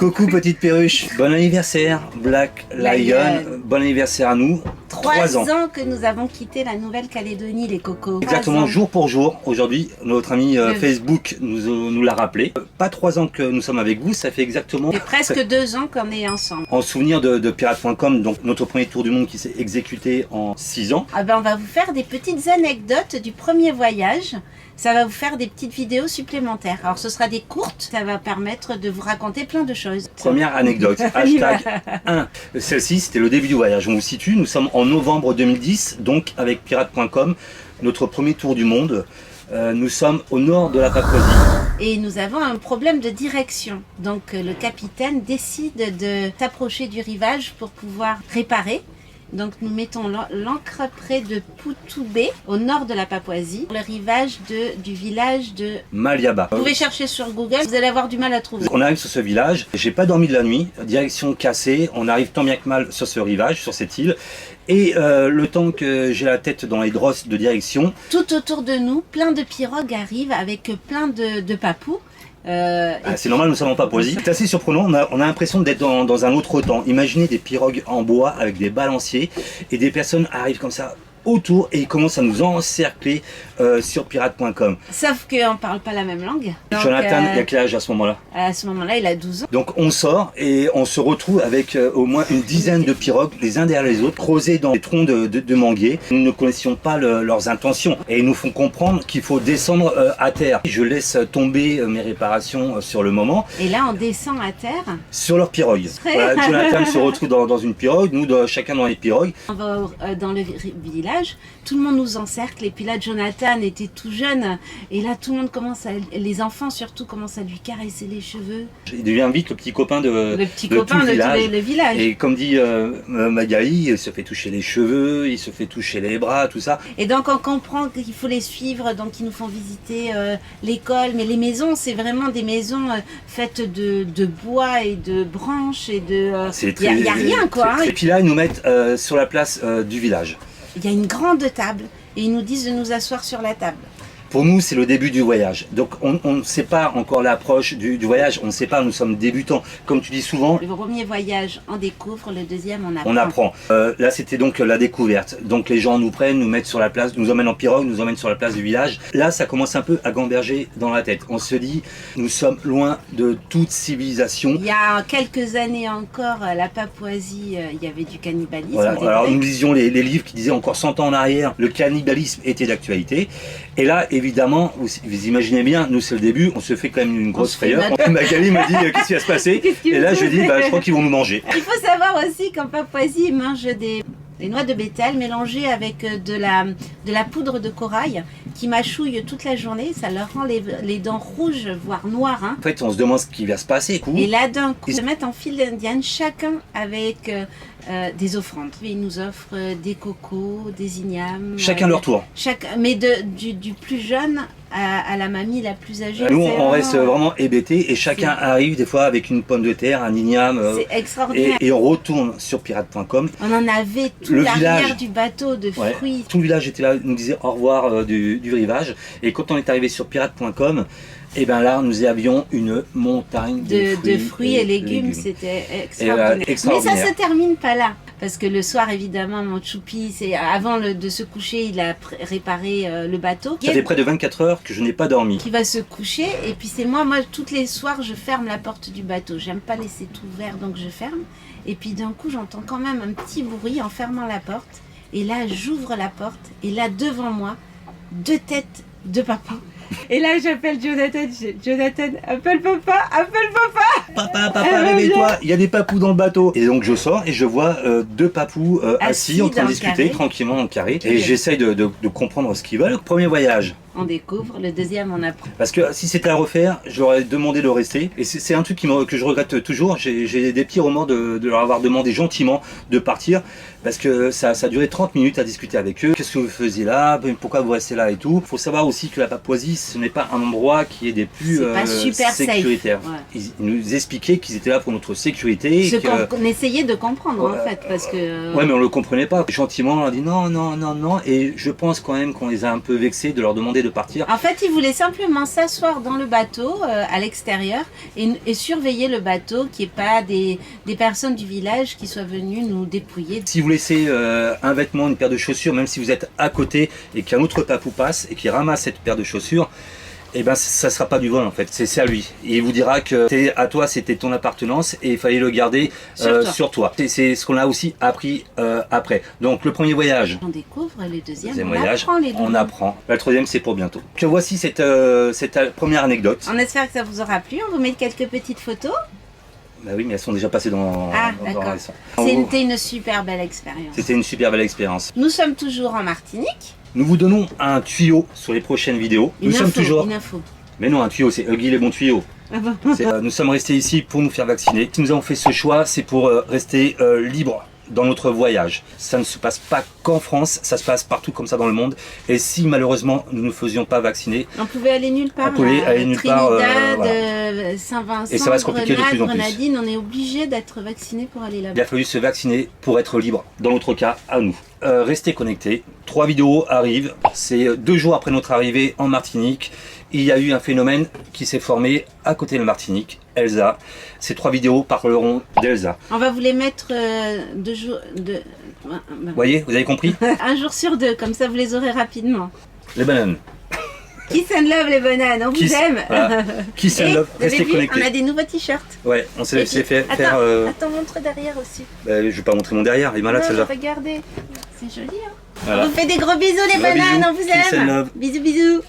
Coucou petite perruche, bon anniversaire Black Lion, bon anniversaire à nous. 3 ans que nous avons quitté la Nouvelle-Calédonie, les cocos. Exactement, jour pour jour. Aujourd'hui, notre ami Facebook nous l'a rappelé. Pas 3 ans que nous sommes avec vous, ça fait exactement... C'est presque 2 ans qu'on est ensemble. En souvenir de Pirate.com, donc notre premier tour du monde qui s'est exécuté en 6 ans. Ah ben, on va vous faire des petites anecdotes du premier voyage. Ça va vous faire des petites vidéos supplémentaires. Alors ce sera des courtes, ça va permettre de vous raconter plein de choses. Première anecdote, hashtag 1. Celle-ci, c'était le début du voyage. On vous situe, nous sommes en novembre 2010, donc avec Pirate.com, notre premier tour du monde. Nous sommes au nord de la Papouasie. Et nous avons un problème de direction. Donc le capitaine décide de s'approcher du rivage pour pouvoir réparer. Donc nous mettons l'ancre près de Poutoubé, au nord de la Papouasie, le rivage du village de Maliaba. Vous pouvez chercher sur Google, vous allez avoir du mal à trouver. On arrive sur ce village, j'ai pas dormi de la nuit, direction cassée, on arrive tant bien que mal sur ce rivage, sur cette île, et le temps que j'ai la tête dans les drosses de direction... Tout autour de nous, plein de pirogues arrivent avec plein de papous. C'est normal, nous sommes en Papouasie. C'est assez surprenant, on a l'impression d'être dans un autre temps. Imaginez des pirogues en bois avec des balanciers et des personnes arrivent comme ça autour et ils commencent à nous encercler sur Pirate.com. Sauf qu'on ne parle pas la même langue. Donc, Jonathan, il a quel âge à ce moment-là? À ce moment-là, il a 12 ans. Donc on sort et on se retrouve avec au moins une dizaine de pirogues, les uns derrière les autres, creusés dans des troncs de manguiers. Nous ne connaissions pas leurs intentions et ils nous font comprendre qu'il faut descendre à terre. Je laisse tomber mes réparations sur le moment. Et là, on descend à terre. Sur leur pirogue. Voilà, Jonathan se retrouve dans une pirogue, nous chacun dans les pirogues. On va dans le village, tout le monde nous encercle et puis là, Jonathan était tout jeune et là, tout le monde commence les enfants surtout commencent à lui caresser les cheveux. Il devient vite le petit copain de tout le village. Et comme dit Magali, il se fait toucher les cheveux, il se fait toucher les bras, tout ça. Et donc on comprend qu'il faut les suivre, donc ils nous font visiter l'école, mais les maisons, c'est vraiment des maisons faites de bois et de branches et de... Il n'y a rien quoi. Et puis là, ils nous mettent sur la place du village. Il y a une grande table et ils nous disent de nous asseoir sur la table. Pour nous, c'est le début du voyage. Donc, on ne sait pas encore l'approche du voyage. On ne sait pas, nous sommes débutants. Comme tu dis souvent... Le premier voyage, on découvre. Le deuxième, on apprend. On apprend. Là, c'était donc la découverte. Donc, les gens nous prennent, nous mettent sur la place, nous emmènent en pirogue, nous emmènent sur la place du village. Là, ça commence un peu à gamberger dans la tête. On se dit, nous sommes loin de toute civilisation. Il y a quelques années encore, la Papouasie, il y avait du cannibalisme. Voilà. Alors, nous lisions les livres qui disaient encore 100 ans en arrière, le cannibalisme était d'actualité. Et là, évidemment, vous imaginez bien, nous c'est le début, on se fait quand même une grosse frayeur. Magali me dit qu'est-ce qui va se passer. Et là je dis je crois qu'ils vont nous manger. Il faut savoir aussi qu'en Papouasie, ils mangent des noix de bétel mélangées avec de la poudre de corail qui mâchouillent toute la journée. Ça leur rend les dents rouges, voire noires. Hein. En fait, on se demande ce qui va se passer. Et là, d'un coup, ils se mettent en file indienne, chacun avec des offrandes. Ils nous offrent des cocos, des ignames. Chacun leur tour. Mais du plus jeune à la mamie la plus âgée. Nous, on reste vraiment hébétés et chacun arrive des fois avec une pomme de terre, un igname. C'est extraordinaire. Et on retourne sur Pirate.com. On en avait tout l'arrière du bateau de fruits. Tout le village était là, nous disait au revoir du rivage. Et quand on est arrivé sur Pirate.com, et bien là, nous avions une montagne de fruits et légumes. C'était extraordinaire. Mais ça ne se termine pas là. Parce que le soir, évidemment, mon choupi, avant de se coucher, il a réparé le bateau. Ça fait près de 24 heures que je n'ai pas dormi. Qui va se coucher. Et puis c'est moi, tous les soirs, je ferme la porte du bateau. J'aime pas laisser tout ouvert, donc je ferme. Et puis d'un coup, j'entends quand même un petit bruit en fermant la porte. Et là, j'ouvre la porte. Et là, devant moi, 2 têtes de papa. Et là, j'appelle Jonathan. Jonathan, appelle papa, appelle papa. Papa, réveille-toi, il y a des papous dans le bateau. Et donc je sors et je vois 2 papous assis en train de discuter tranquillement dans le carré. Et j'essaye de comprendre ce qu'ils veulent. Premier voyage. On découvre, le deuxième on apprend. Parce que si c'était à refaire, j'aurais demandé de rester. Et c'est un truc que je regrette toujours. J'ai des petits remords de leur avoir demandé gentiment de partir. Parce que ça a duré 30 minutes à discuter avec eux. Qu'est-ce que vous faisiez là? Pourquoi vous restez là et tout? Il faut savoir aussi que la Papouasie, ce n'est pas un endroit qui est des plus sécuritaires. Ouais. Ils nous expliquaient expliqué qu'ils étaient là pour notre sécurité. Ce qu'on essayait de comprendre en fait, parce que... Ouais, mais on le comprenait pas. Gentiment, on a dit non, non, non, non. Et je pense quand même qu'on les a un peu vexés de leur demander de partir. En fait, ils voulaient simplement s'asseoir dans le bateau, à l'extérieur, et surveiller le bateau, qu'il n'y ait pas des personnes du village qui soient venues nous dépouiller. Si vous laissez un vêtement, une paire de chaussures, même si vous êtes à côté et qu'un autre papou passe et qu'il ramasse cette paire de chaussures, eh ben ça sera pas du vol en fait, c'est à lui. Et il vous dira que à toi c'était ton appartenance et il fallait le garder sur toi. C'est ce qu'on a aussi appris après. Donc le premier voyage. On découvre, le deuxième voyage, apprend les deux. on apprend. Le troisième c'est pour bientôt. Que voici cette première anecdote. On espère que ça vous aura plu, on vous met quelques petites photos. Bah oui, mais elles sont déjà passées dans... Ah d'accord. C'était une super belle expérience. C'était une super belle expérience. Nous sommes toujours en Martinique. Nous vous donnons un tuyau sur les prochaines vidéos. Nous sommes toujours... Une info. Mais non, un tuyau, c'est Huggy les bons tuyaux. Nous sommes restés ici pour nous faire vacciner. Si nous avons fait ce choix, c'est pour rester libres dans notre voyage. Ça ne se passe pas qu'en France, ça se passe partout comme ça dans le monde. Et si malheureusement nous ne faisions pas vacciner, on pouvait aller nulle part. On pouvait aller nulle part. Trinidad, Saint-Vincent, et ça va se compliquer de plus en plus. Grenadine, on est obligé d'être vacciné pour aller là-bas. Il a fallu se vacciner pour être libre, dans notre cas, à nous. Restez connectés. 3 vidéos arrivent. C'est 2 jours après notre arrivée en Martinique. Il y a eu un phénomène qui s'est formé à côté de la Martinique, Elsa. Ces 3 vidéos parleront d'Elsa. On va vous les mettre 2 jours... Vous voyez, vous avez compris? Un jour sur 2, comme ça vous les aurez rapidement. Les bananes. Kiss and love les bananes, on vous aime. Voilà. Kiss and love, restez connectés. On a des nouveaux t-shirts. Ouais, on s'est fait faire... Attends, montre derrière aussi. Je vais pas montrer mon derrière, il est malade celle-là. Regardez, c'est joli hein. Voilà. On vous fait des gros bisous les bananes, bisous. on vous Kiss and aime. love. Bisous bisous.